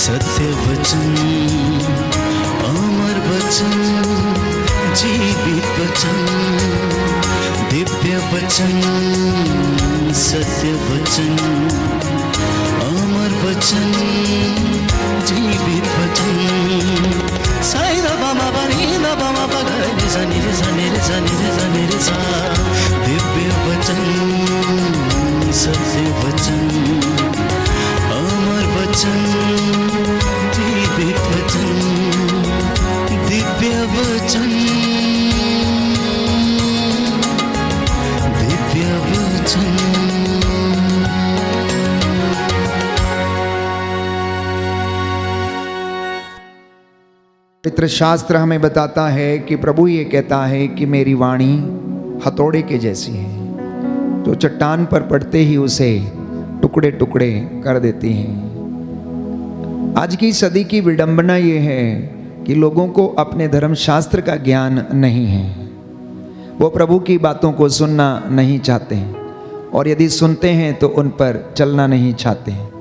सत्य वचन, अमर वचन, जीवित वचन, दिव्य वचन, सत्य वचन, अमर वचन, जीवित वचन। साई दा बाबा बनी दा बाबा बगरे जनी रे जनी रे जनी रे जनी रे सा। दिव्य वचन, सत्य वचन, अमर वचन, जीवित वचन, दिव्य वचन, दिव्य वचन। पवित्र शास्त्र हमें बताता है कि प्रभु ये कहता है कि मेरी वाणी हथौड़े के जैसी है, जो चट्टान पर पड़ते ही उसे टुकड़े टुकड़े कर देती हैं। आज की सदी की विडंबना ये है कि लोगों को अपने धर्मशास्त्र का ज्ञान नहीं है। वो प्रभु की बातों को सुनना नहीं चाहते हैं, और यदि सुनते हैं तो उन पर चलना नहीं चाहते हैं,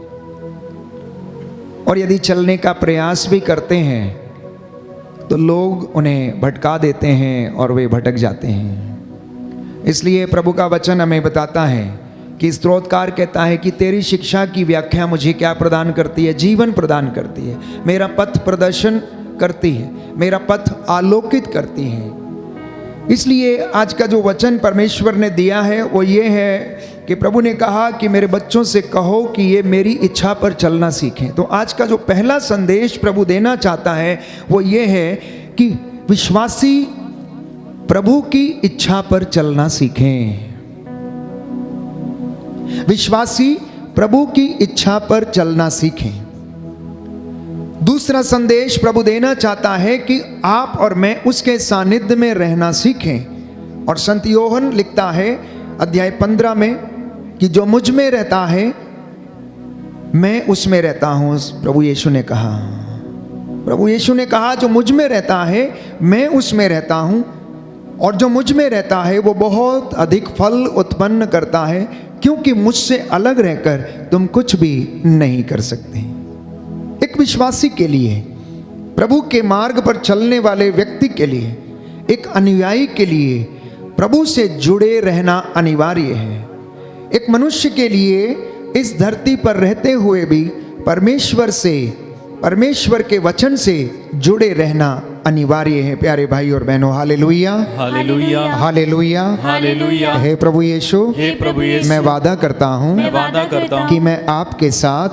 और यदि चलने का प्रयास भी करते हैं तो लोग उन्हें भटका देते हैं और वे भटक जाते हैं। इसलिए प्रभु का वचन हमें बताता है कि स्तोत्रकार कहता है कि तेरी शिक्षा की व्याख्या मुझे क्या प्रदान करती है? जीवन प्रदान करती है, मेरा पथ प्रदर्शन करती है, मेरा पथ आलोकित करती है। इसलिए आज का जो वचन परमेश्वर ने दिया है वो ये है कि प्रभु ने कहा कि मेरे बच्चों से कहो कि ये मेरी इच्छा पर चलना सीखें। तो आज का जो पहला संदेश प्रभु देना चाहता है वो ये है कि विश्वासी प्रभु की इच्छा पर चलना सीखें। विश्वासी प्रभु की इच्छा पर चलना सीखें। दूसरा संदेश प्रभु देना चाहता है कि आप और मैं उसके सानिध्य में रहना सीखें। और संत योहन लिखता है अध्याय 15 में कि जो मुझ में रहता है मैं उसमें रहता हूं। प्रभु यीशु ने कहा जो मुझ में रहता है मैं उसमें रहता हूं, और जो मुझ में रहता है वो बहुत अधिक फल उत्पन्न करता है, क्योंकि मुझसे अलग रहकर तुम कुछ भी नहीं कर सकते। एक विश्वासी के लिए, प्रभु के मार्ग पर चलने वाले व्यक्ति के लिए, एक अनुयायी के लिए प्रभु से जुड़े रहना अनिवार्य है। एक मनुष्य के लिए इस धरती पर रहते हुए भी परमेश्वर के वचन से जुड़े रहना अनिवार्य है। प्यारे भाई और बहनों, हालेलुया, हालेलुया, हालेलुया, हालेलुया। हे प्रभु यीशु, मैं वादा करता हूँ कि मैं आपके साथ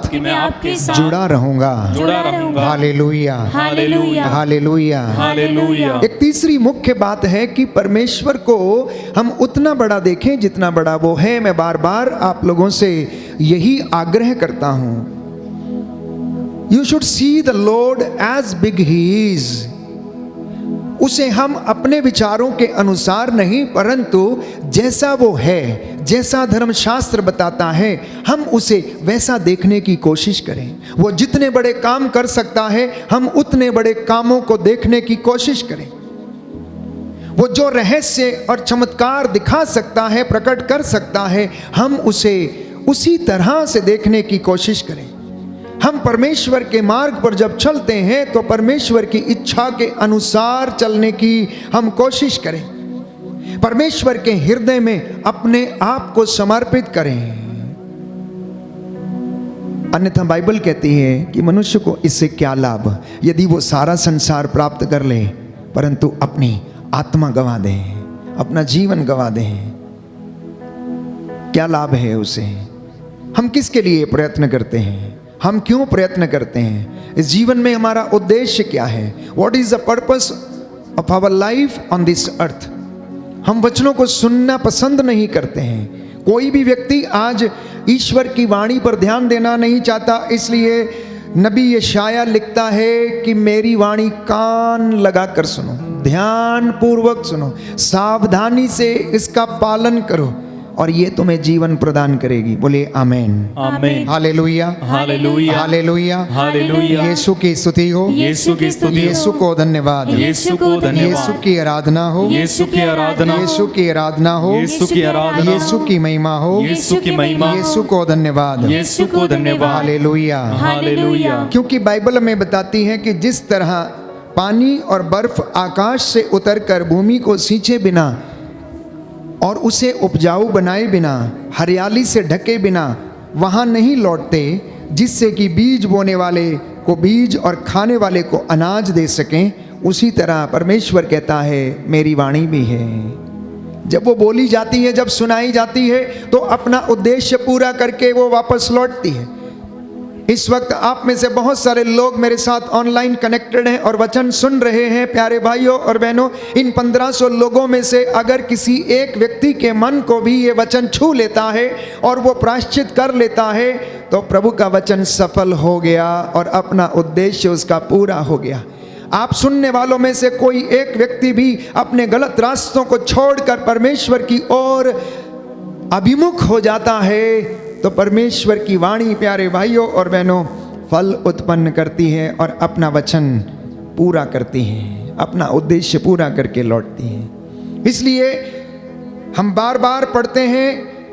जुड़ा रहूंगा। Hallelujah, hallelujah, hallelujah, hallelujah. एक तीसरी मुख्य बात है कि परमेश्वर को हम उतना बड़ा देखें जितना बड़ा वो है। मैं बार बार आप लोगों से यही आग्रह करता हूं, you should see the lord as big he is. उसे हम अपने विचारों के अनुसार नहीं, परंतु जैसा वो है, जैसा धर्मशास्त्र बताता है, हम उसे वैसा देखने की कोशिश करें। वो जितने बड़े काम कर सकता है हम उतने बड़े कामों को देखने की कोशिश करें। वो जो रहस्य और चमत्कार दिखा सकता है, प्रकट कर सकता है, हम उसे उसी तरह से देखने की कोशिश करें। हम परमेश्वर के मार्ग पर जब चलते हैं तो परमेश्वर की इच्छा के अनुसार चलने की हम कोशिश करें। परमेश्वर के हृदय में अपने आप को समर्पित करें। अन्यथा बाइबल कहती है कि मनुष्य को इससे क्या लाभ यदि वो सारा संसार प्राप्त कर ले परंतु अपनी आत्मा गंवा दे, अपना जीवन गंवा दे। क्या लाभ है उसे? हम किसके लिए प्रयत्न करते हैं? हम क्यों प्रयत्न करते हैं? इस जीवन में हमारा उद्देश्य क्या है? What is the purpose of our life on this earth? हम वचनों को सुनना पसंद नहीं करते हैं। कोई भी व्यक्ति आज ईश्वर की वाणी पर ध्यान देना नहीं चाहता, इसलिए नबी यशाया लिखता है कि मेरी वाणी कान लगाकर सुनो, ध्यान पूर्वक सुनो, सावधानी से इसका पालन करो और ये तुम्हें जीवन प्रदान करेगी। बोले amen. Amen. Hallelujah, hallelujah. Hallelujah, hallelujah. यीशु की स्तुति हो, यीशु की स्तुति हो। यीशु को धन्यवाद, यीशु को यीशु धन्यवाद। की आराधना हो, यीशु की आराधना हो। यीशु की आराधना हो, यीशु की आराधना हो। यीशु की महिमा हो, यीशु की महिमा हो। यीशु को धन्यवाद। यीशु को धन्यवाद। हालेलुया। हालेलुया। क्योंकि बाइबल में बताती है कि जिस तरह पानी और बर्फ आकाश से उतरकर भूमि को सींचे बिना और उसे उपजाऊ बनाए बिना, हरियाली से ढके बिना वहाँ नहीं लौटते, जिससे कि बीज बोने वाले को बीज और खाने वाले को अनाज दे सकें, उसी तरह परमेश्वर कहता है मेरी वाणी भी है। जब वो बोली जाती है, जब सुनाई जाती है, तो अपना उद्देश्य पूरा करके वो वापस लौटती है। इस वक्त आप में से बहुत सारे लोग मेरे साथ ऑनलाइन कनेक्टेड हैं और वचन सुन रहे हैं। प्यारे भाइयों और बहनों, इन 1500 लोगों में से अगर किसी एक व्यक्ति के मन को भी ये वचन छू लेता है और वो प्रायश्चित कर लेता है, तो प्रभु का वचन सफल हो गया और अपना उद्देश्य उसका पूरा हो गया। आप सुनने वालों में से कोई एक व्यक्ति भी अपने गलत रास्तों को छोड़कर परमेश्वर की ओर अभिमुख हो जाता है, तो परमेश्वर की वाणी प्यारे भाइयों और बहनों फल उत्पन्न करती है और अपना वचन पूरा करती है, अपना उद्देश्य पूरा करके लौटती है। इसलिए हम बार बार पढ़ते हैं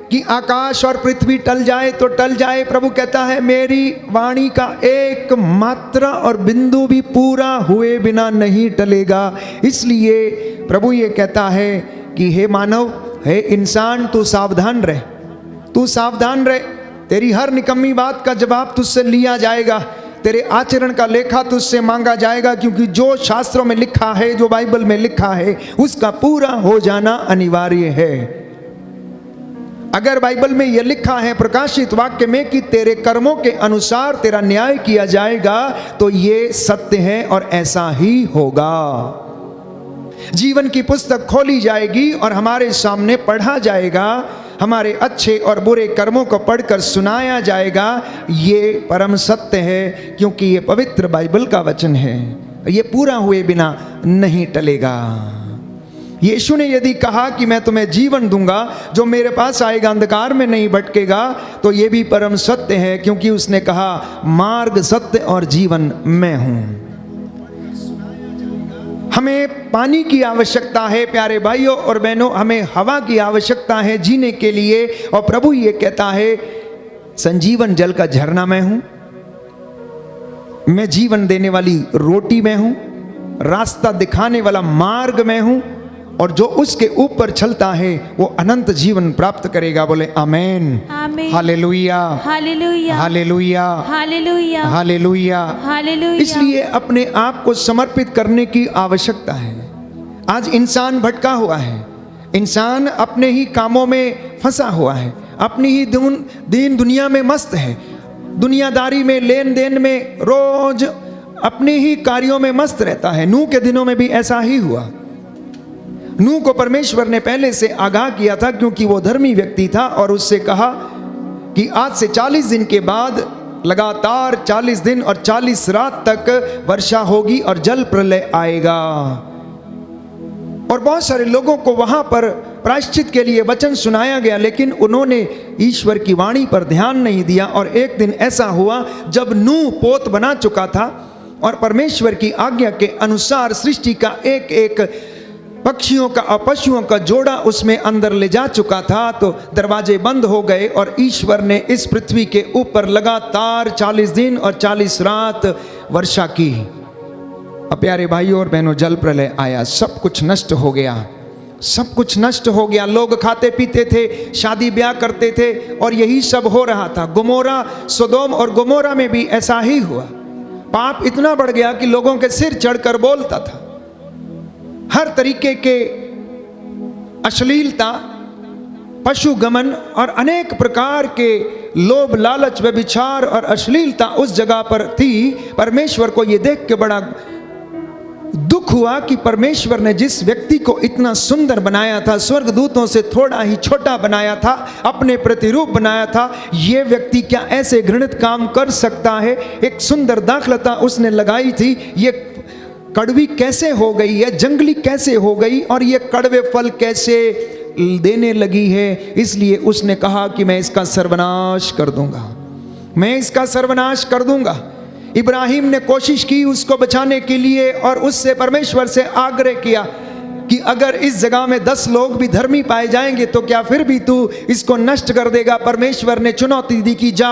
कि आकाश और पृथ्वी टल जाए तो टल जाए, प्रभु कहता है मेरी वाणी का एक मात्रा और बिंदु भी पूरा हुए बिना नहीं टलेगा। इसलिए प्रभु ये कहता है कि हे मानव, हे इंसान, तू सावधान रह, तू सावधान रह। तेरी हर निकम्मी बात का जवाब तुझसे लिया जाएगा, तेरे आचरण का लेखा तुझसे मांगा जाएगा, क्योंकि जो शास्त्रों में लिखा है, जो बाइबल में लिखा है, उसका पूरा हो जाना अनिवार्य है। अगर बाइबल में यह लिखा है प्रकाशित वाक्य में कि तेरे कर्मों के अनुसार तेरा न्याय किया जाएगा, तो ये सत्य है और ऐसा ही होगा। जीवन की पुस्तक खोली जाएगी और हमारे सामने पढ़ा जाएगा, हमारे अच्छे और बुरे कर्मों को पढ़कर सुनाया जाएगा। ये परम सत्य है, क्योंकि ये पवित्र बाइबल का वचन है, ये पूरा हुए बिना नहीं टलेगा। यीशु ने यदि कहा कि मैं तुम्हें जीवन दूंगा, जो मेरे पास आएगा अंधकार में नहीं भटकेगा, तो ये भी परम सत्य है, क्योंकि उसने कहा मार्ग, सत्य और जीवन मैं हूं। हमें पानी की आवश्यकता है प्यारे भाइयों और बहनों, हमें हवा की आवश्यकता है जीने के लिए, और प्रभु ये कहता है संजीवन जल का झरना मैं हूं, मैं जीवन देने वाली रोटी मैं हूं, रास्ता दिखाने वाला मार्ग मैं हूं, और जो उसके ऊपर चलता है वो अनंत जीवन प्राप्त करेगा। बोले amen, amen. Hallelujah, hallelujah. Hallelujah, hallelujah. Hallelujah. Hallelujah. इसलिए अपने आप को समर्पित करने की आवश्यकता है। आज इंसान भटका हुआ है, इंसान अपने ही कामों में फंसा हुआ है, अपनी ही दीन दुनिया में मस्त है, दुनियादारी में, लेन देन में, रोज अपने ही कार्यों में मस्त रहता है। नूह के दिनों में भी ऐसा ही हुआ। नूह को परमेश्वर ने पहले से आगाह किया था, क्योंकि वो धर्मी व्यक्ति था, और उससे कहा कि आज से 40 दिन के बाद लगातार 40 दिन और 40 रात तक वर्षा होगी और जल प्रलय आएगा। और बहुत सारे लोगों को वहां पर प्रायश्चित के लिए वचन सुनाया गया, लेकिन उन्होंने ईश्वर की वाणी पर ध्यान नहीं दिया। और एक दिन ऐसा हुआ जब नूह पोत बना चुका था और परमेश्वर की आज्ञा के अनुसार सृष्टि का एक एक पक्षियों का और पशुओं का जोड़ा उसमें अंदर ले जा चुका था, तो दरवाजे बंद हो गए और ईश्वर ने इस पृथ्वी के ऊपर लगातार 40 दिन और 40 रात वर्षा की। अब प्यारे भाइयों और बहनों, जल प्रलय आया, सब कुछ नष्ट हो गया, सब कुछ नष्ट हो गया। लोग खाते पीते थे, शादी ब्याह करते थे, और यही सब हो रहा था। गोमोरा, सोदोम और गोमोरा में भी ऐसा ही हुआ। पाप इतना बढ़ गया कि लोगों के सिर चढ़कर बोलता था। हर तरीके के अश्लीलता, पशु गमन और अनेक प्रकार के लोभ, लालच, व्यभिचार और अश्लीलता उस जगह पर थी। परमेश्वर को यह देख के बड़ा दुख हुआ कि परमेश्वर ने जिस व्यक्ति को इतना सुंदर बनाया था, स्वर्गदूतों से थोड़ा ही छोटा बनाया था, अपने प्रतिरूप बनाया था, ये व्यक्ति क्या ऐसे घृणित काम कर सकता है। एक सुंदर दाखलता उसने लगाई थी, ये कड़वी कैसे हो गई है, जंगली कैसे हो गई, और ये कड़वे फल कैसे देने लगी है, इसलिए उसने कहा कि मैं इसका सर्वनाश कर दूंगा, मैं इसका सर्वनाश कर दूंगा। इब्राहिम ने कोशिश की उसको बचाने के लिए और उससे परमेश्वर से आग्रह किया कि अगर इस जगह में 10 लोग भी धर्मी पाए जाएंगे तो क्या फिर भी तू इसको नष्ट कर देगा? परमेश्वर ने चुनौती दी कि जा,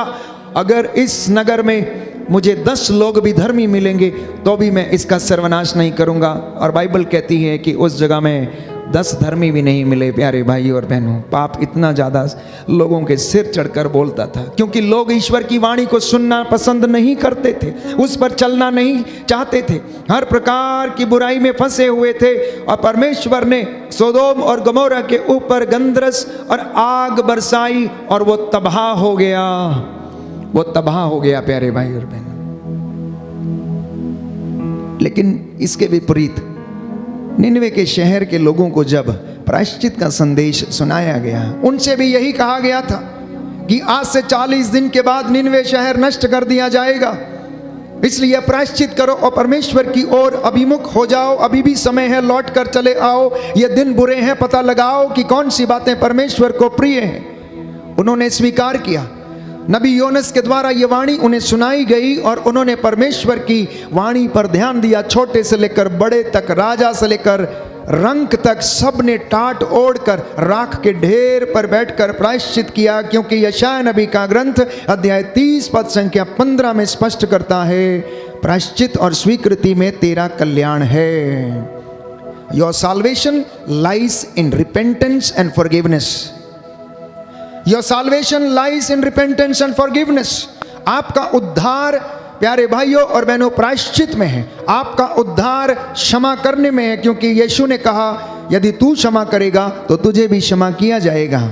अगर इस नगर में मुझे 10 लोग भी धर्मी मिलेंगे तो भी मैं इसका सर्वनाश नहीं करूंगा। और बाइबल कहती है कि उस जगह में 10 धर्मी भी नहीं मिले। प्यारे भाई और बहनों, पाप इतना ज़्यादा लोगों के सिर चढ़कर बोलता था, क्योंकि लोग ईश्वर की वाणी को सुनना पसंद नहीं करते थे, उस पर चलना नहीं चाहते थे, हर प्रकार की बुराई में फंसे हुए थे। और परमेश्वर ने सोदोम और गमोरा के ऊपर गंधरस और आग बरसाई और वो तबाह हो गया, वो तबाह हो गया प्यारे भाई और बहनों। लेकिन इसके विपरीत निनवे के शहर के लोगों को जब प्रायश्चित का संदेश सुनाया गया, उनसे भी यही कहा गया था कि आज से 40 दिन के बाद निनवे शहर नष्ट कर दिया जाएगा, इसलिए प्रायश्चित करो और परमेश्वर की ओर अभिमुख हो जाओ। अभी भी समय है, लौट कर चले आओ, ये दिन बुरे हैं, पता लगाओ कि कौन सी बातें परमेश्वर को प्रिय हैं। उन्होंने स्वीकार किया, नबी योनस के द्वारा ये वाणी उन्हें सुनाई गई और उन्होंने परमेश्वर की वाणी पर ध्यान दिया। छोटे से लेकर बड़े तक, राजा से लेकर रंक तक, सब ने टाट ओढ़कर राख के ढेर पर बैठकर प्रायश्चित किया, क्योंकि यशायाह नबी का ग्रंथ अध्याय 30 पद संख्या 15 में स्पष्ट करता है, प्रायश्चित और स्वीकृति में तेरा कल्याण है। Your salvation lies in repentance and forgiveness. Your salvation lies in repentance and forgiveness. आपका उद्धार प्यारे भाइयों और बहनों प्रायश्चित में है, आपका उद्धार क्षमा करने में है, क्योंकि यीशु ने कहा यदि तू क्षमा करेगा तो तुझे भी क्षमा किया जाएगा,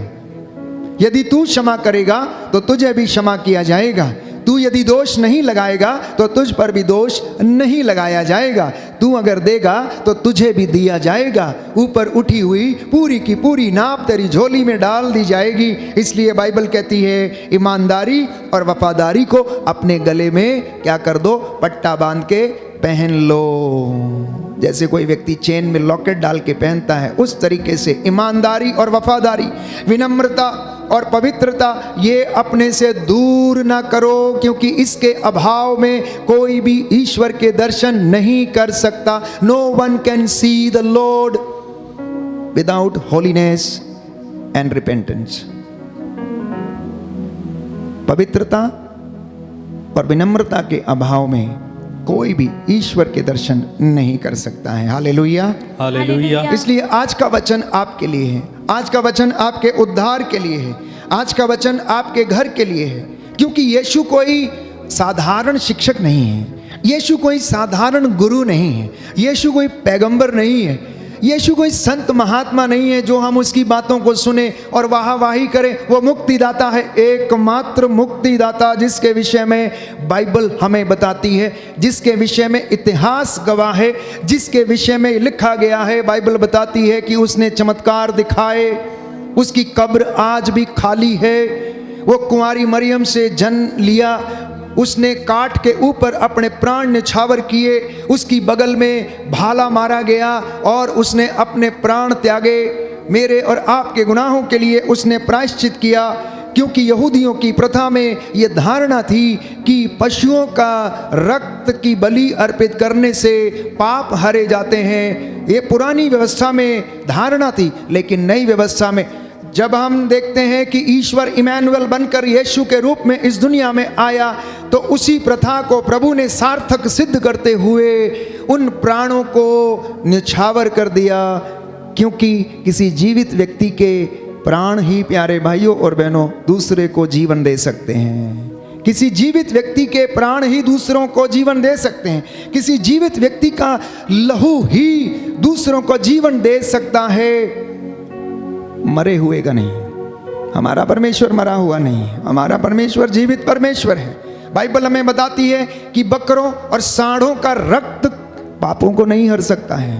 यदि तू क्षमा करेगा तो तुझे भी क्षमा किया जाएगा, तू यदि दोष नहीं लगाएगा तो तुझ पर भी दोष नहीं लगाया जाएगा, तू अगर देगा तो तुझे भी दिया जाएगा, ऊपर उठी हुई पूरी की पूरी नाप तेरी झोली में डाल दी जाएगी। इसलिए बाइबल कहती है ईमानदारी और वफादारी को अपने गले में क्या कर दो, पट्टा बांध के पहन लो। जैसे कोई व्यक्ति चेन में लॉकेट डाल के पहनता है, उस तरीके से ईमानदारी और वफादारी, विनम्रता और पवित्रता ये अपने से दूर ना करो, क्योंकि इसके अभाव में कोई भी ईश्वर के दर्शन नहीं कर सकता। No one can see the lord without holiness and repentance. पवित्रता और विनम्रता के अभाव में कोई भी ईश्वर के दर्शन नहीं कर सकता है। Hallelujah, hallelujah. इसलिए आज का वचन आपके लिए है, आज का वचन आपके उद्धार के लिए है, आज का वचन आपके घर के लिए है, क्योंकि यीशु कोई साधारण शिक्षक नहीं है, यीशु कोई साधारण गुरु नहीं है, यीशु कोई पैगंबर नहीं है, यीशु कोई संत महात्मा नहीं है जो हम उसकी बातों को सुने और वाहवाही करें। वो मुक्तिदाता है, एकमात्र मुक्तिदाता, जिसके विषय में बाइबल हमें बताती है, जिसके विषय में इतिहास गवाह है, जिसके विषय में लिखा गया है। बाइबल बताती है कि उसने चमत्कार दिखाए, उसकी कब्र आज भी खाली है, वो कुंवारी मरियम से जन्म लिया, उसने काट के ऊपर अपने प्राण निछावर किए, उसकी बगल में भाला मारा गया और उसने अपने प्राण त्यागे। मेरे और आपके गुनाहों के लिए उसने प्रायश्चित किया, क्योंकि यहूदियों की प्रथा में ये धारणा थी कि पशुओं का रक्त की बलि अर्पित करने से पाप हरे जाते हैं। ये पुरानी व्यवस्था में धारणा थी, लेकिन नई व्यवस्था में जब हम देखते हैं कि ईश्वर इमैनुअल बनकर यीशु के रूप में इस दुनिया में आया, तो उसी प्रथा को प्रभु ने सार्थक सिद्ध करते हुए उन प्राणों को निछावर कर दिया, क्योंकि किसी जीवित व्यक्ति के प्राण ही प्यारे भाइयों और बहनों दूसरे को जीवन दे सकते हैं। किसी जीवित व्यक्ति के प्राण ही दूसरों को जीवन दे सकते हैं, किसी जीवित व्यक्ति का लहू ही दूसरों को जीवन दे सकता है, मरे हुए का नहीं। हमारा परमेश्वर मरा हुआ नहीं है, हमारा परमेश्वर जीवित परमेश्वर है। बाइबल हमें बताती है कि बकरों और सांडों का रक्त पापों को नहीं हर सकता है,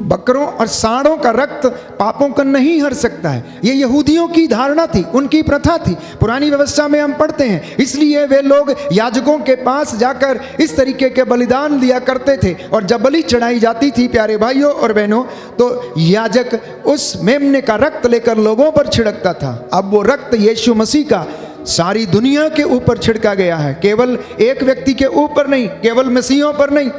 बकरों और सांडों का रक्त पापों को नहीं हर सकता है। ये यहूदियों की धारणा थी, उनकी प्रथा थी। पुरानी व्यवस्था में हम पढ़ते हैं, इसलिए वे लोग याजकों के पास जाकर इस तरीके के बलिदान दिया करते थे। और जब बलि चढ़ाई जाती थी प्यारे भाइयों और बहनों, तो याजक उस मेमने का रक्त लेकर लोगों पर छिड़कता था। अब वो रक्त यीशु मसीह का सारी दुनिया के ऊपर छिड़का गया है, केवल एक व्यक्ति के ऊपर नहीं, केवल मसीहों पर नहीं,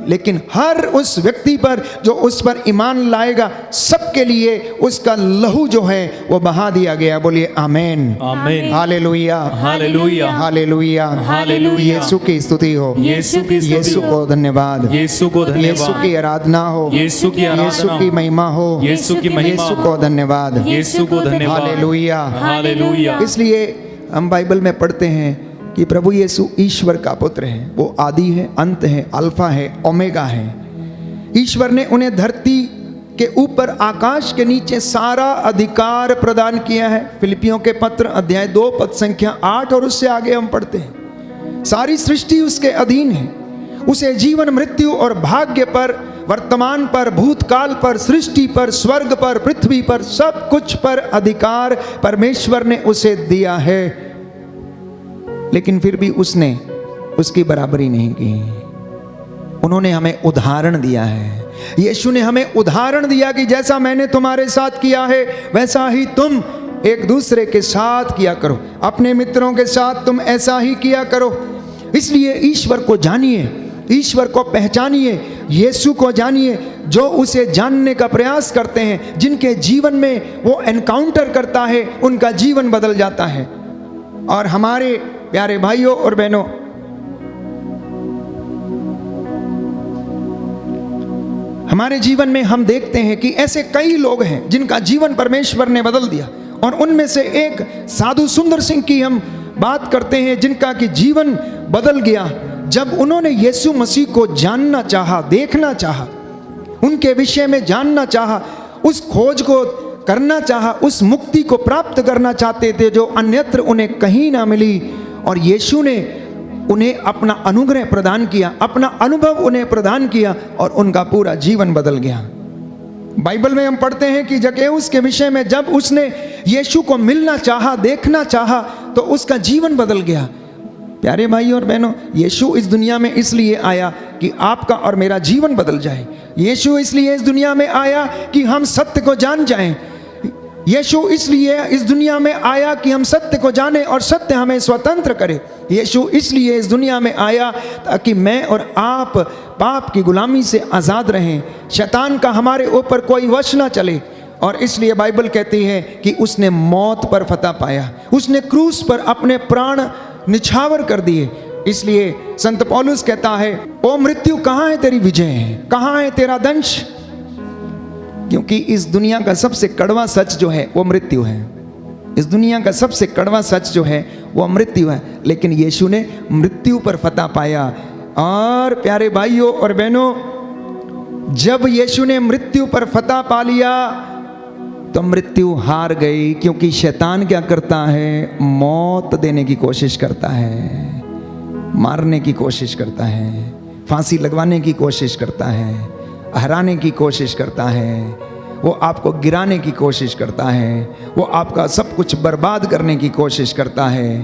लेकिन हर उस व्यक्ति पर जो उस पर ईमान लाएगा, सबके लिए उसका लहू जो है वो बहा दिया गया। बोलिए आमेन, amen, hallelujah, hallelujah, hallelujah, hallelujah. यीशु की स्तुति हो, यीशु की स्तुति यीशु को धन्यवाद, यीशु को यीशु धन्यवाद, की आराधना हो, यीशु की यीशु आराधना की महिमा हो, यीशु की महिमा यीशु को धन्यवाद, यीशु को धन्यवाद, हालेलुया, हालेलुया। इसलिए हम बाइबल में पढ़ते हैं कि प्रभु यीशु ईश्वर का पुत्र है। वो आदि है, अंत है, अल्फा है, ओमेगा है। ईश्वर ने उन्हें धरती के ऊपर, आकाश के नीचे सारा अधिकार प्रदान किया है। फिलिपियों के पत्र अध्याय 2 पद संख्या 8 और उससे आगे हम पढ़ते हैं, सारी सृष्टि उसके अधीन है। उसे जीवन, मृत्यु और भाग्य पर, वर्तमान पर, भूतकाल पर, सृष्टि पर, स्वर्ग पर, पृथ्वी पर, सब कुछ पर अधिकार परमेश्वर ने उसे दिया है। लेकिन फिर भी उसने उसकी बराबरी नहीं की। उन्होंने हमें उदाहरण दिया है। यीशु ने हमें उदाहरण दिया कि जैसा मैंने तुम्हारे साथ किया है वैसा ही तुम एक दूसरे के साथ किया करो, अपने मित्रों के साथ तुम ऐसा ही किया करो। इसलिए ईश्वर को जानिए, ईश्वर को पहचानिए, यीशु को जानिए। जो उसे जानने का प्रयास करते हैं, जिनके जीवन में वो एनकाउंटर करता है, उनका जीवन बदल जाता है। और हमारे प्यारे भाइयों और बहनों, हमारे जीवन में हम देखते हैं कि ऐसे कई लोग हैं जिनका जीवन परमेश्वर ने बदल दिया। और उनमें से एक साधु सुंदर सिंह की हम बात करते हैं, जिनका कि जीवन बदल गया जब उन्होंने यीशु मसीह को जानना चाहा, देखना चाहा, उनके विषय में जानना चाहा, उस खोज को करना चाहा, उस मुक्ति को प्राप्त करना चाहते थे जो अन्यत्र उन्हें कहीं ना मिली। और यीशु ने उन्हें अपना अनुग्रह प्रदान किया, अपना अनुभव उन्हें प्रदान किया और उनका पूरा जीवन बदल गया। बाइबल में हम पढ़ते हैं कि जक्कैउस के विषय में, जब उसने यीशु को मिलना चाहा, देखना चाहा, तो उसका जीवन बदल गया। प्यारे भाइयों और बहनों, यीशु इस दुनिया में इसलिए आया कि आपका और मेरा जीवन बदल जाए। यीशु इसलिए इस दुनिया में आया कि हम सत्य को जान जाएं। यीशु इसलिए इस दुनिया में आया कि हम सत्य को जानें और सत्य हमें स्वतंत्र करे। यीशु इसलिए इस दुनिया में आया ताकि मैं और आप पाप की गुलामी से आज़ाद रहें, शैतान का हमारे ऊपर कोई वश ना चले। और इसलिए बाइबल कहती है कि उसने मौत पर फतह पाया, उसने क्रूस पर अपने प्राण निछावर कर दिए। इसलिए संत पौलुस कहता है, ओ मृत्यु कहाँ है तेरी विजय, कहाँ है तेरा दंश? क्योंकि इस दुनिया का सबसे कड़वा सच जो है वो मृत्यु है। इस दुनिया का सबसे कड़वा सच जो है वो मृत्यु है। लेकिन यीशु ने मृत्यु पर फतह पाया। और प्यारे भाइयों और बहनों, जब यीशु ने मृत्यु पर फतह पा लिया तो मृत्यु हार गई। क्योंकि शैतान क्या करता है? मौत देने की कोशिश करता है, मारने की कोशिश करता है, फांसी लगवाने की कोशिश करता है, हराने की कोशिश करता है, वो आपको गिराने की कोशिश करता है, वो आपका सब कुछ बर्बाद करने की कोशिश करता है,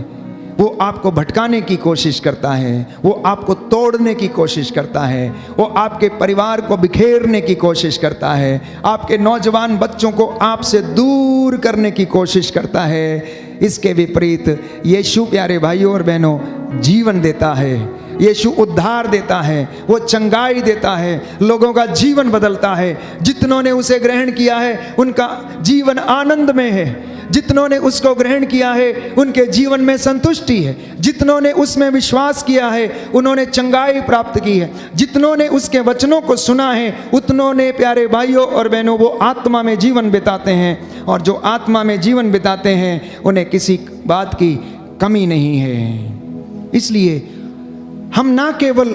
वो आपको भटकाने की कोशिश करता है, वो आपको तोड़ने की कोशिश करता है, वो आपके परिवार को बिखेरने की कोशिश करता है, आपके नौजवान बच्चों को आपसे दूर करने की कोशिश करता है। इसके विपरीत यीशु प्यारे भाइयों और बहनों जीवन देता है, यीशु उद्धार देता है, वो चंगाई देता है, लोगों का जीवन बदलता है। जितनों ने उसे ग्रहण किया है उनका जीवन आनंद में है, जितनों ने उसको ग्रहण किया है उनके जीवन में संतुष्टि है, जितनों ने उसमें विश्वास किया है उन्होंने चंगाई प्राप्त की है, जितनों ने उसके वचनों को सुना है उतनों ने प्यारे भाइयों और बहनों वो आत्मा में जीवन बिताते हैं। और जो आत्मा में जीवन बिताते हैं उन्हें किसी बात की कमी नहीं है। इसलिए हम ना केवल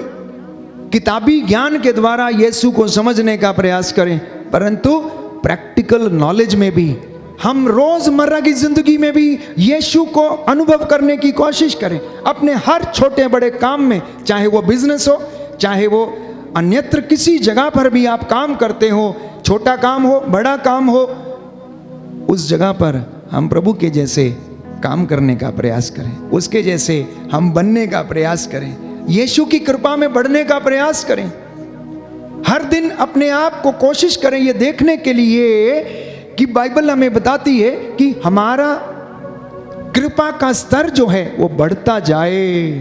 किताबी ज्ञान के द्वारा यीशु को समझने का प्रयास करें, परंतु प्रैक्टिकल नॉलेज में भी, हम रोजमर्रा की जिंदगी में भी यीशु को अनुभव करने की कोशिश करें। अपने हर छोटे बड़े काम में, चाहे वो बिजनेस हो, चाहे वो अन्यत्र किसी जगह पर भी आप काम करते हो, छोटा काम हो बड़ा काम हो, उस जगह पर हम प्रभु के जैसे काम करने का प्रयास करें, उसके जैसे हम बनने का प्रयास करें, यीशु की कृपा में बढ़ने का प्रयास करें। हर दिन अपने आप को कोशिश करें ये देखने के लिए कि बाइबल हमें बताती है कि हमारा कृपा का स्तर जो है वो बढ़ता जाए,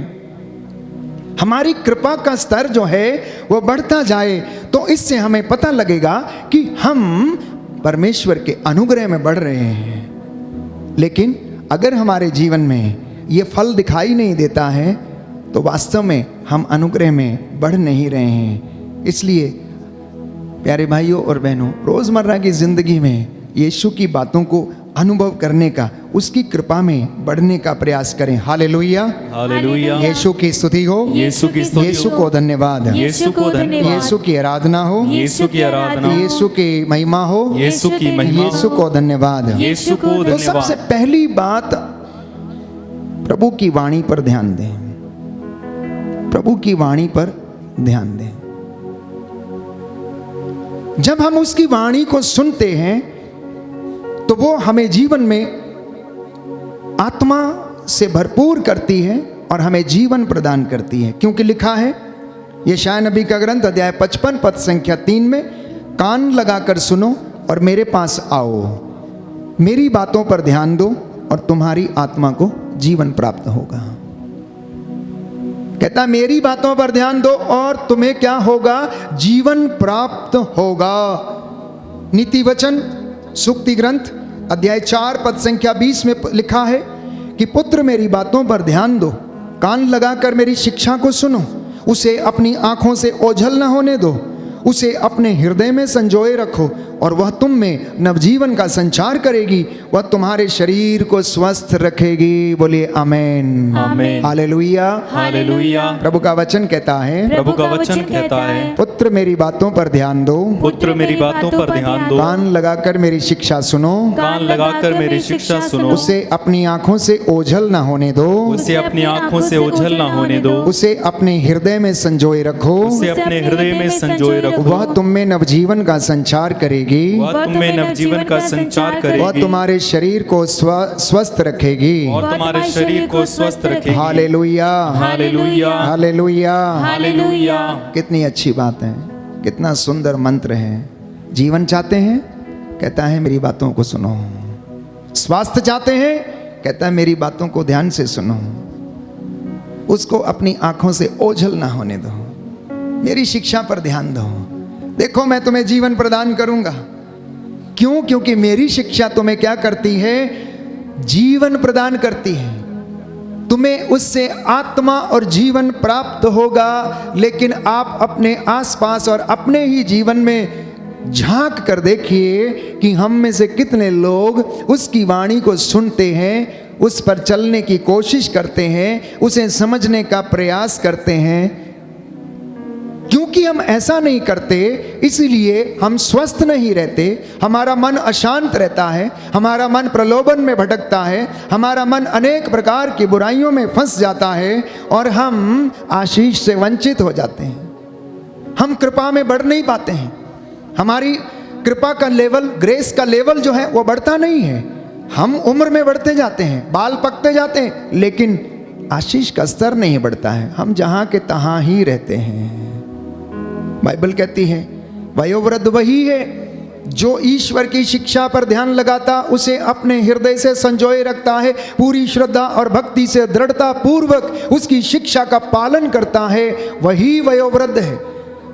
हमारी कृपा का स्तर जो है वो बढ़ता जाए। तो इससे हमें पता लगेगा कि हम परमेश्वर के अनुग्रह में बढ़ रहे हैं। लेकिन अगर हमारे जीवन में ये फल दिखाई नहीं देता है तो वास्तव में हम अनुग्रह में बढ़ नहीं रहे हैं। इसलिए प्यारे भाइयों और बहनों, रोज़मर्रा की ज़िंदगी में यीशु की बातों को अनुभव करने का, उसकी कृपा में बढ़ने का प्रयास करें। Hallelujah, hallelujah. यीशु की स्तुति हो, यीशु की स्तुति हो, यीशु को धन्यवाद, यीशु को धन्यवाद, यीशु की आराधना हो, यीशु की आराधना हो, यीशु की महिमा हो, यीशु की महिमा हो, यीशु को धन्यवाद। यीशु को तो सबसे धन्यवाद। पहली बात, प्रभु की वाणी पर ध्यान दें, प्रभु की वाणी पर ध्यान दें। जब हम उसकी वाणी को सुनते हैं तो वो हमें जीवन में आत्मा से भरपूर करती है और हमें जीवन प्रदान करती है। क्योंकि लिखा है यशायाह नबी का ग्रंथ अध्याय 55 पद संख्या 3 में, कान लगाकर सुनो और मेरे पास आओ, मेरी बातों पर ध्यान दो और तुम्हारी आत्मा को जीवन प्राप्त होगा। कहता मेरी बातों पर ध्यान दो और तुम्हें क्या होगा? जीवन प्राप्त होगा। नीति वचन सूक्ति ग्रंथ अध्याय 4 पद संख्या 20 में लिखा है कि पुत्र मेरी बातों पर ध्यान दो, कान लगाकर मेरी शिक्षा को सुनो, उसे अपनी आंखों से ओझल न होने दो, उसे अपने हृदय में संजोए रखो और वह तुम में नवजीवन का संचार करेगी, वह तुम्हारे शरीर को स्वस्थ रखेगी। बोलिए आमेन, आमेन, हालेलुया, हालेलुया। प्रभु का वचन कहता है, प्रभु का वचन कहता है, पुत्र मेरी बातों पर ध्यान दो, पुत्र मेरी बातों पर ध्यान दो, कान लगाकर मेरी शिक्षा सुनो, कान लगाकर मेरी शिक्षा सुनो, उसे अपनी आंखों से ओझल न होने दो, उसे अपनी आंखों से ओझल न होने दो, उसे अपने हृदय में संजोए रखो, उसे अपने हृदय में संजोए रखो। वह तुम में नवजीवन का संचार करेगी, वह तुम में नवजीवन का संचार वह करेगी, तुम्हारे शरीर को स्वस्थ रखेगी। और तुम्हारे शरीर को स्वस्थ रखेगी। Hallelujah, hallelujah, hallelujah, hallelujah. कितनी अच्छी बात है, कितना सुंदर मंत्र है। जीवन चाहते हैं, कहता है मेरी बातों को सुनो। स्वास्थ्य चाहते हैं, कहता है मेरी बातों को ध्यान से सुनो, उसको अपनी आंखों से ओझल ना होने दो, मेरी शिक्षा पर ध्यान दो। देखो मैं तुम्हें जीवन प्रदान करूंगा। क्यों? क्योंकि मेरी शिक्षा तुम्हें क्या करती है? जीवन प्रदान करती है। तुम्हें उससे आत्मा और जीवन प्राप्त होगा। लेकिन आप अपने आसपास और अपने ही जीवन में झांक कर देखिए कि हम में से कितने लोग उसकी वाणी को सुनते हैं, उस पर चलने की कोशिश करते हैं, उसे समझने का प्रयास करते हैं। क्योंकि हम ऐसा नहीं करते, इसलिए हम स्वस्थ नहीं रहते, हमारा मन अशांत रहता है, हमारा मन प्रलोभन में भटकता है, हमारा मन अनेक प्रकार की बुराइयों में फंस जाता है और हम आशीष से वंचित हो जाते हैं। हम कृपा में बढ़ नहीं पाते हैं। हमारी कृपा का लेवल, ग्रेस का लेवल जो है वो बढ़ता नहीं है। हम उम्र में बढ़ते जाते हैं, बाल पकते जाते हैं, लेकिन आशीष का स्तर नहीं बढ़ता है। हम जहाँ के तहाँ ही रहते हैं। बाइबल कहती है वयोवृद्ध वही है जो ईश्वर की शिक्षा पर ध्यान लगाता, उसे अपने हृदय से संजोए रखता है, पूरी श्रद्धा और भक्ति से दृढ़ता पूर्वक उसकी शिक्षा का पालन करता है, वही वयोवृद्ध है,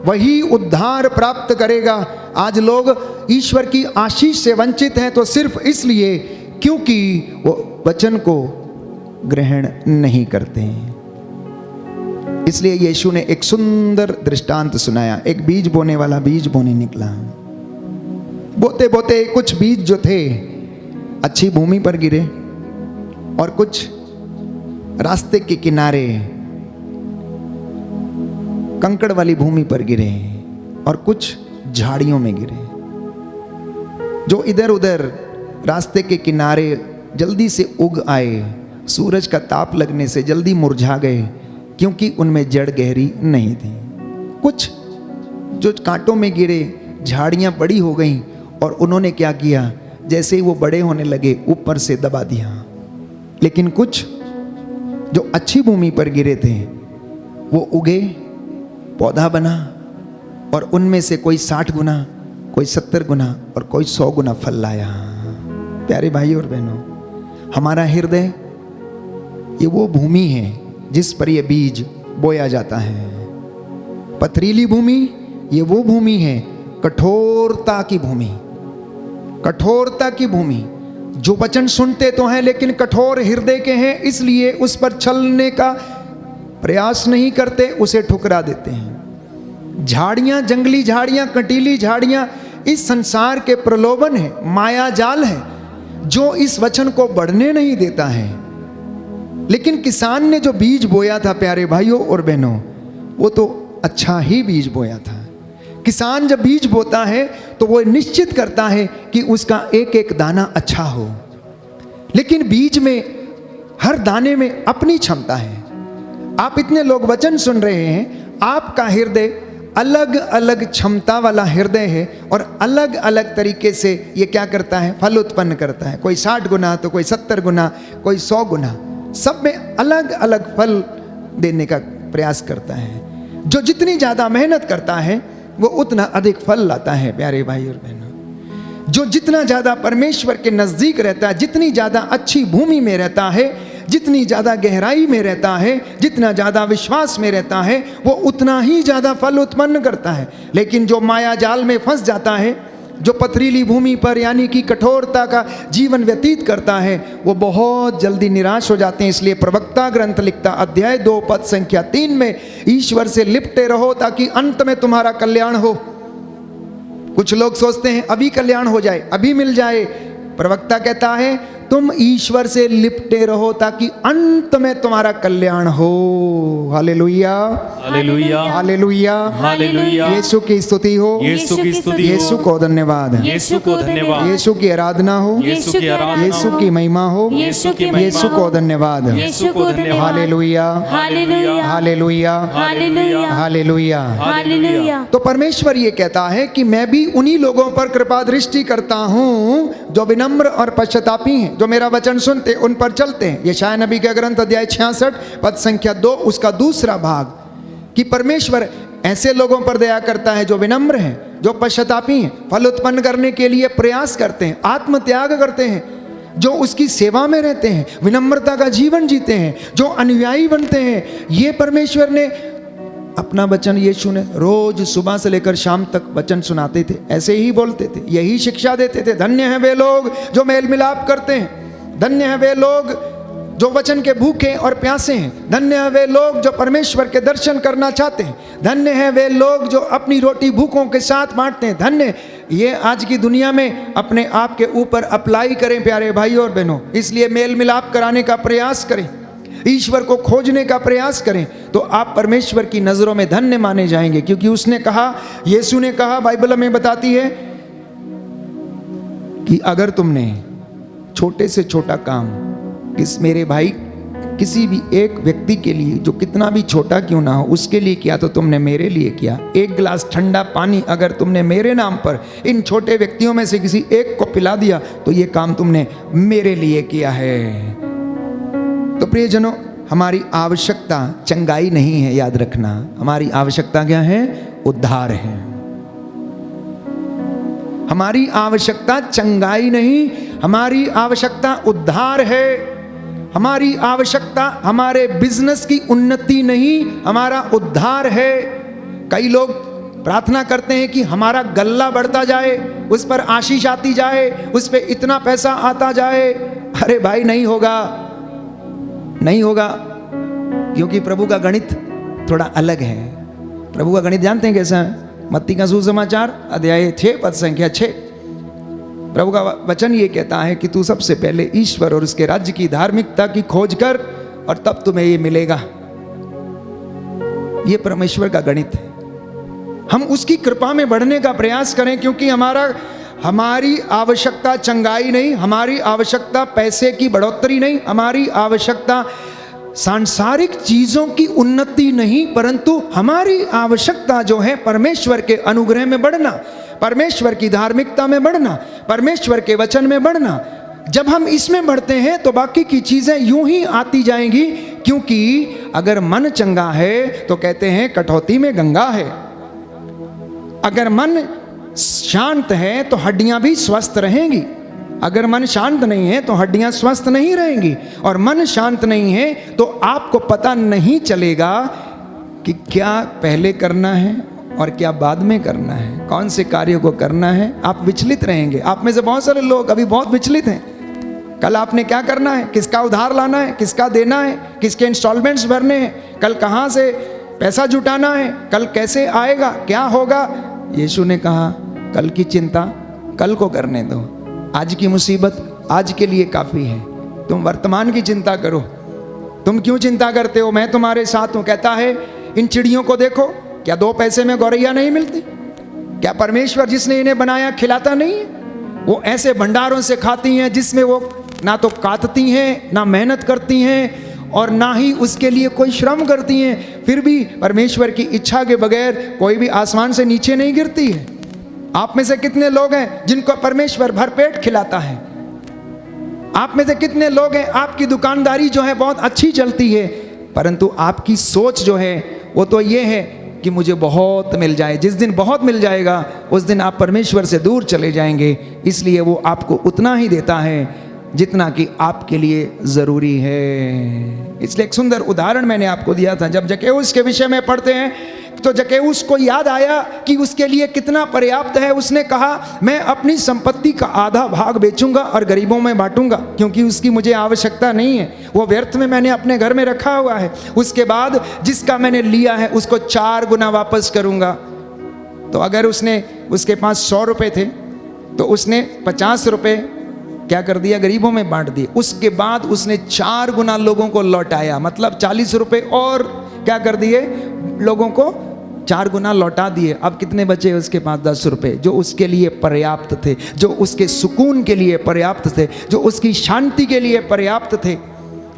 वही उद्धार प्राप्त करेगा। आज लोग ईश्वर की आशीष से वंचित हैं तो सिर्फ इसलिए क्योंकि वो वचन को ग्रहण नहीं करते हैं। इसलिए यीशु ने एक सुंदर दृष्टांत सुनाया। एक बीज बोने वाला बीज बोने निकला। बोते बोते कुछ बीज जो थे अच्छी भूमि पर गिरे और कुछ रास्ते के किनारे कंकड़ वाली भूमि पर गिरे और कुछ झाड़ियों में गिरे। जो इधर उधर रास्ते के किनारे जल्दी से उग आए, सूरज का ताप लगने से जल्दी मुरझा गए क्योंकि उनमें जड़ गहरी नहीं थी। कुछ जो कांटों में गिरे, झाड़ियां बड़ी हो गईं और उन्होंने क्या किया, जैसे ही वो बड़े होने लगे ऊपर से दबा दिया। लेकिन कुछ जो अच्छी भूमि पर गिरे थे वो उगे, पौधा बना और उनमें से कोई 60 गुना, कोई 70 गुना और कोई 100 गुना फल लाया। प्यारे भाई और बहनों, हमारा हृदय ये वो भूमि है जिस पर ये बीज बोया जाता है। पथरीली भूमि ये वो भूमि है, कठोरता की भूमि, कठोरता की भूमि। जो वचन सुनते तो हैं लेकिन कठोर हृदय के हैं, इसलिए उस पर चलने का प्रयास नहीं करते, उसे ठुकरा देते हैं। झाड़ियां, जंगली झाड़ियां, कटीली झाड़ियां इस संसार के प्रलोभन है, माया जाल है जो इस वचन को बढ़ने नहीं देता है। लेकिन किसान ने जो बीज बोया था प्यारे भाइयों और बहनों, वो तो अच्छा ही बीज बोया था। किसान जब बीज बोता है तो वो निश्चित करता है कि उसका एक एक दाना अच्छा हो, लेकिन बीज में, हर दाने में अपनी क्षमता है। आप इतने लोग वचन सुन रहे हैं, आपका हृदय अलग अलग क्षमता वाला हृदय है और अलग अलग तरीके से ये क्या करता है, फल उत्पन्न करता है। कोई 60 गुना तो कोई 70 गुना, कोई 100 गुना, सब में अलग अलग फल देने का प्रयास करता है। जो जितनी ज़्यादा मेहनत करता है वो उतना अधिक फल लाता है। प्यारे भाई और बहनों, जो जितना ज़्यादा परमेश्वर के नज़दीक रहता है, जितनी ज़्यादा अच्छी भूमि में रहता है, जितनी ज़्यादा गहराई में रहता है, जितना ज़्यादा विश्वास में रहता है, वो उतना ही ज़्यादा फल उत्पन्न करता है। लेकिन जो माया जाल में फंस जाता है, जो पथरीली भूमि पर यानी कि कठोरता का जीवन व्यतीत करता है, वो बहुत जल्दी निराश हो जाते हैं। इसलिए प्रवक्ता ग्रंथ लिखता, अध्याय 2 पद संख्या 3 में, ईश्वर से लिपटे रहो ताकि अंत में तुम्हारा कल्याण हो। कुछ लोग सोचते हैं अभी कल्याण हो जाए, अभी मिल जाए। प्रवक्ता कहता है तुम ईश्वर से लिपटे रहो ताकि अंत में तुम्हारा कल्याण हो। Hallelujah, hallelujah, hallelujah, hallelujah. यीशु की स्तुति हो, यीशु की स्तुति हो, यीशु को धन्यवाद, यीशु को धन्यवाद, यीशु की आराधना हो, यीशु की आराधना, यीशु की महिमा हो, यीशु की महिमा यीशु को धन्यवाद। यीशु को धन्यवाद। Hallelujah, hallelujah, hallelujah, hallelujah, hallelujah. Hallelujah. तो परमेश्वर ये कहता है कि मैं भी उन्हीं लोगों पर कृपा दृष्टि करता हूँ जो विनम्र और पश्चातापी हैं, जो मेरा वचन सुनते उन पर चलते हैं। यशायाह नबी का ग्रंथ अध्याय 66 पद संख्या 2 उसका दूसरा भाग, कि परमेश्वर ऐसे लोगों पर दया करता है जो विनम्र हैं, जो पश्चातापी हैं, फल उत्पन्न करने के लिए प्रयास करते हैं, आत्म त्याग करते हैं, जो उसकी सेवा में रहते हैं, विनम्रता का जीवन जीते हैं, जो अनुयायी बनते हैं। ये परमेश्वर ने अपना वचन, यीशु ने रोज सुबह से लेकर शाम तक वचन सुनाते थे, ऐसे ही बोलते थे, यही शिक्षा देते थे। धन्य हैं वे लोग जो मेल मिलाप करते हैं, धन्य हैं वे लोग जो वचन के भूखे और प्यासे हैं, धन्य हैं वे लोग जो परमेश्वर के दर्शन करना चाहते हैं, धन्य हैं वे लोग जो अपनी रोटी भूखों के साथ बांटते हैं। धन्य ये आज की दुनिया में अपने आप के ऊपर अप्लाई करें प्यारे भाई और बहनों। इसलिए मेल मिलाप कराने का प्रयास करें, ईश्वर को खोजने का प्रयास करें, तो आप परमेश्वर की नज़रों में धन्य माने जाएंगे। क्योंकि उसने कहा, यीशु ने कहा, बाइबल में बताती है कि अगर तुमने छोटे से छोटा काम किस मेरे भाई किसी भी एक व्यक्ति के लिए, जो कितना भी छोटा क्यों ना हो, उसके लिए किया तो तुमने मेरे लिए किया। एक गिलास ठंडा पानी अगर तुमने मेरे नाम पर इन छोटे व्यक्तियों में से किसी एक को पिला दिया तो ये काम तुमने मेरे लिए किया है। तो प्रियजनों, हमारी आवश्यकता चंगाई नहीं है, याद रखना। हमारी आवश्यकता क्या है? उद्धार है। हमारी आवश्यकता चंगाई नहीं, हमारी आवश्यकता उद्धार है। हमारी आवश्यकता हमारे बिजनेस की उन्नति नहीं, हमारा उद्धार है। कई लोग प्रार्थना करते हैं कि हमारा गल्ला बढ़ता जाए, उस पर आशीष आती जाए, उस पर इतना पैसा आता जाए। अरे भाई, नहीं होगा, नहीं होगा, क्योंकि प्रभु का गणित थोड़ा अलग है। प्रभु का गणित जानते हैं कैसा है? मत्ती का सुसमाचार अध्याय 6 पद संख्या 6, प्रभु का वचन ये कहता है कि तू सबसे पहले ईश्वर और उसके राज्य की धार्मिकता की खोज कर और तब तुम्हें ये मिलेगा। ये परमेश्वर का गणित है। हम उसकी कृपा में बढ़ने का प्रयास करें, क्योंकि हमारी आवश्यकता चंगाई नहीं, हमारी आवश्यकता पैसे की बढ़ोतरी नहीं, हमारी आवश्यकता सांसारिक चीजों की उन्नति नहीं, परंतु हमारी आवश्यकता जो है परमेश्वर के अनुग्रह में बढ़ना, परमेश्वर की धार्मिकता में बढ़ना, परमेश्वर के वचन में बढ़ना। जब हम इसमें बढ़ते हैं तो बाकी की चीजें यूं ही आती जाएंगी, क्योंकि अगर मन चंगा है तो कहते हैं कटौती में गंगा है। अगर मन शांत है तो हड्डियां भी स्वस्थ रहेंगी, अगर मन शांत नहीं है तो हड्डियां स्वस्थ नहीं रहेंगी। और मन शांत नहीं है तो आपको पता नहीं चलेगा कि क्या पहले करना है और क्या बाद में करना है, कौन से कार्य को करना है। आप विचलित रहेंगे। आप में से बहुत सारे लोग अभी बहुत विचलित हैं। कल आपने क्या करना है, किसका उधार लाना है, किसका देना है, किसके इंस्टॉलमेंट्स भरने हैं, कल कहाँ से पैसा जुटाना है, कल कैसे आएगा, क्या होगा। यीशु ने कहा कल की चिंता कल को करने दो, आज की मुसीबत आज के लिए काफ़ी है, तुम वर्तमान की चिंता करो। तुम क्यों चिंता करते हो, मैं तुम्हारे साथ हूँ। कहता है इन चिड़ियों को देखो, क्या 2 पैसे में गौरैया नहीं मिलती? क्या परमेश्वर जिसने इन्हें बनाया खिलाता नहीं है? वो ऐसे भंडारों से खाती हैं जिसमें वो ना तो काटती हैं, ना मेहनत करती हैं और ना ही उसके लिए कोई श्रम करती हैं। फिर भी परमेश्वर की इच्छा के बगैर कोई भी आसमान से नीचे नहीं गिरती है। आप में से कितने लोग हैं जिनको परमेश्वर भरपेट खिलाता है? आप में से कितने लोग हैं आपकी दुकानदारी जो है बहुत अच्छी चलती है, परंतु आपकी सोच जो है वो तो ये है कि मुझे बहुत मिल जाए। जिस दिन बहुत मिल जाएगा उस दिन आप परमेश्वर से दूर चले जाएंगे। इसलिए वो आपको उतना ही देता है जितना कि आपके लिए ज़रूरी है। इसलिए एक सुंदर उदाहरण मैंने आपको दिया था। जब जक्कैउस के विषय में पढ़ते हैं तो जक्कैउस को याद आया कि उसके लिए कितना पर्याप्त है। उसने कहा मैं अपनी संपत्ति का आधा भाग बेचूंगा और गरीबों में बांटूंगा, क्योंकि उसकी मुझे आवश्यकता नहीं है, वो व्यर्थ में मैंने अपने घर में रखा हुआ है। उसके बाद जिसका मैंने लिया है उसको 4 गुना वापस करूंगा। तो अगर उसके पास 100 रुपये थे तो उसने 50 रुपये क्या कर दिया, गरीबों में बांट दिए। उसके बाद उसने 4 गुना लोगों को लौटाया, मतलब 40 रुपये और क्या कर दिए, लोगों को 4 गुना लौटा दिए। अब कितने बचे उसके पास? 10 रुपये, जो उसके लिए पर्याप्त थे, जो उसके सुकून के लिए पर्याप्त थे, जो उसकी शांति के लिए पर्याप्त थे,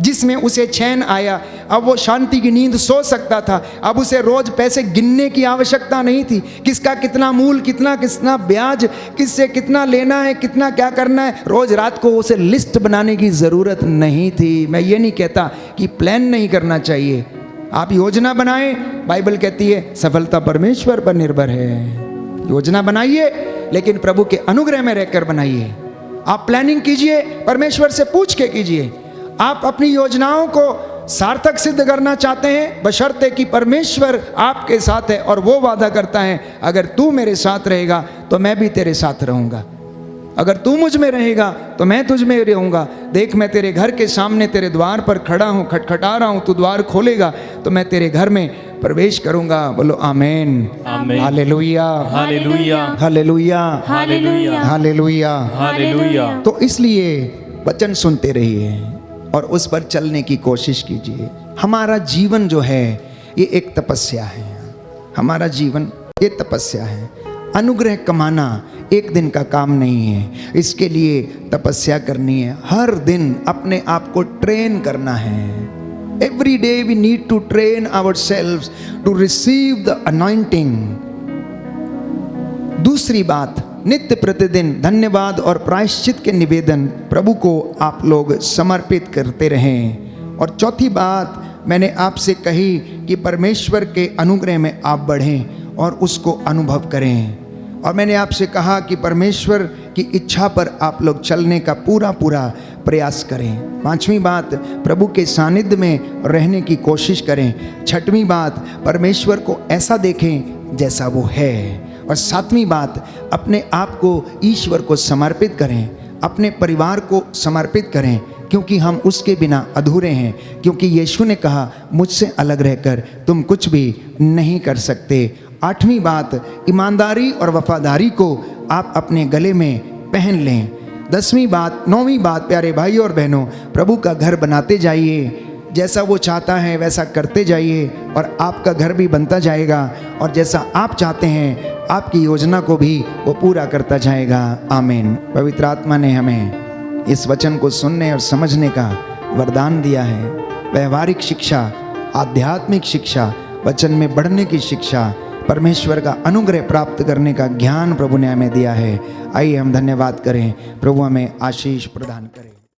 जिसमें उसे चैन आया। अब वो शांति की नींद सो सकता था। अब उसे रोज पैसे गिनने की आवश्यकता नहीं थी, किसका कितना मूल, कितना कितना ब्याज, किससे कितना लेना है, कितना क्या करना है। रोज रात को उसे लिस्ट बनाने की ज़रूरत नहीं थी। मैं ये नहीं कहता कि प्लान नहीं करना चाहिए, आप योजना बनाएं। बाइबल कहती है सफलता परमेश्वर पर निर्भर है। योजना बनाइए लेकिन प्रभु के अनुग्रह में रहकर बनाइए। आप प्लानिंग कीजिए, परमेश्वर से पूछ के कीजिए। आप अपनी योजनाओं को सार्थक सिद्ध करना चाहते हैं, बशर्ते कि परमेश्वर आपके साथ है और वो वादा करता है अगर तू मेरे साथ रहेगा तो मैं भी तेरे साथ रहूँगा, अगर तू मुझ में रहेगा तो मैं तुझ में रहूँगा। देख मैं तेरे घर के सामने तेरे द्वार पर खड़ा हूँ, खटखटा रहा हूँ, तू द्वार खोलेगा तो मैं तेरे घर में प्रवेश करूँगा। बोलो amen, amen, hallelujah, hallelujah, hallelujah, hallelujah, hallelujah, hallelujah. तो इसलिए वचन सुनते रहिए और उस पर चलने की कोशिश कीजिए। हमारा जीवन जो है ये एक तपस्या है, हमारा जीवन ये तपस्या है। अनुग्रह कमाना एक दिन का काम नहीं है, इसके लिए तपस्या करनी है। हर दिन अपने आप को ट्रेन करना है। Every day we need to train ourselves to receive the anointing. दूसरी बात, नित्य प्रतिदिन धन्यवाद और प्रायश्चित के निवेदन प्रभु को आप लोग समर्पित करते रहें। और चौथी बात मैंने आपसे कही कि परमेश्वर के अनुग्रह में आप बढ़ें और उसको अनुभव करें। और मैंने आपसे कहा कि परमेश्वर की इच्छा पर आप लोग चलने का पूरा प्रयास करें। 5वीं बात, प्रभु के सानिध्य में रहने की कोशिश करें। 6वीं बात, परमेश्वर को ऐसा देखें जैसा वो है। और 7वीं बात, अपने आप को ईश्वर को समर्पित करें, अपने परिवार को समर्पित करें, क्योंकि हम उसके बिना अधूरे हैं। क्योंकि यीशु ने कहा मुझसे अलग रहकर तुम कुछ भी नहीं कर सकते। 8वीं बात, ईमानदारी और वफादारी को आप अपने गले में पहन लें। 10वीं बात, 9वीं बात, प्यारे भाई और बहनों, प्रभु का घर बनाते जाइए, जैसा वो चाहता है वैसा करते जाइए और आपका घर भी बनता जाएगा। और जैसा आप चाहते हैं आपकी योजना को भी वो पूरा करता जाएगा। आमीन। पवित्र आत्मा ने हमें इस वचन को सुनने और समझने का वरदान दिया है। व्यवहारिक शिक्षा, आध्यात्मिक शिक्षा, वचन में बढ़ने की शिक्षा, परमेश्वर का अनुग्रह प्राप्त करने का ज्ञान प्रभु ने हमें दिया है। आइए हम धन्यवाद करें, प्रभु हमें आशीष प्रदान करें।